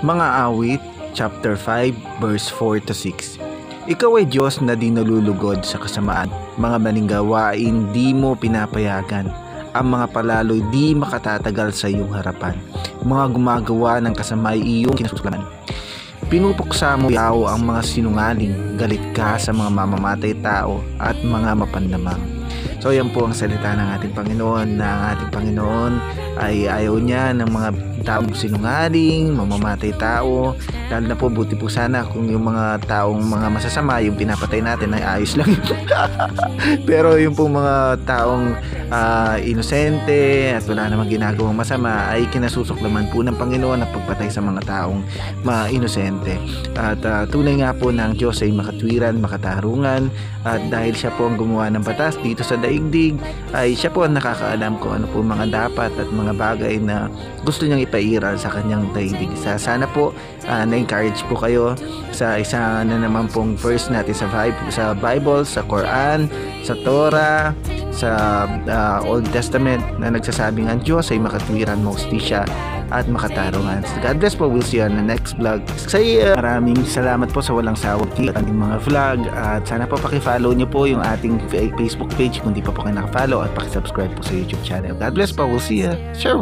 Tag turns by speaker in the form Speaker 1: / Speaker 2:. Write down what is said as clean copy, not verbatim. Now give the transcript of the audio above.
Speaker 1: Mga awit, chapter 5, verse 4 to 6. Ikaw ay Diyos na di nalulugod sa kasamaan. Mga maninggawain di mo pinapayagan. Ang mga palaloy di makatatagal sa iyong harapan. Mga gumagawa ng kasama ay iyong kinasuklaman. Pinupuksa mo yaw ang mga sinungaling. Galit ka sa mga mamamatay tao at mga mapandamang. So yan po ang salita ng ating Panginoon, na ang ating Panginoon ay ayaw niya ng mga taong sinungaling, mamamatay tao. Lalo na po, buti po sana kung yung mga taong mga masasama, yung pinapatay natin ay ayos lang. Pero yung pong mga taong inosente at wala namang ginagawang masama ay kinasusuklaman po ng Panginoon ang pagpatay sa mga taong inosente. At tunay nga po ng Diyos ay makatwiran, makatarungan, at dahil siya po ang gumawa ng batas dito sa daigdig, ay siya po ang nakakaalam kung ano po mga dapat at mga bagay na gusto niyang ipairal sa kanyang daigdig. Sana po na-encourage po kayo sa isa na naman pong verse natin sa Bible, sa Quran, sa Torah, sa Old Testament, na nagsasabing ang Diyos ay makatwiran, mahustisya at makatarungan. God bless po. We'll see you on the next vlog. Maraming salamat po sa walang sawang at ating mga vlog, at sana po pakifollow nyo po yung ating Facebook page kung di pa po kayo nakafollow, at pakisubscribe po sa YouTube channel. God bless po. We'll see you. Sure.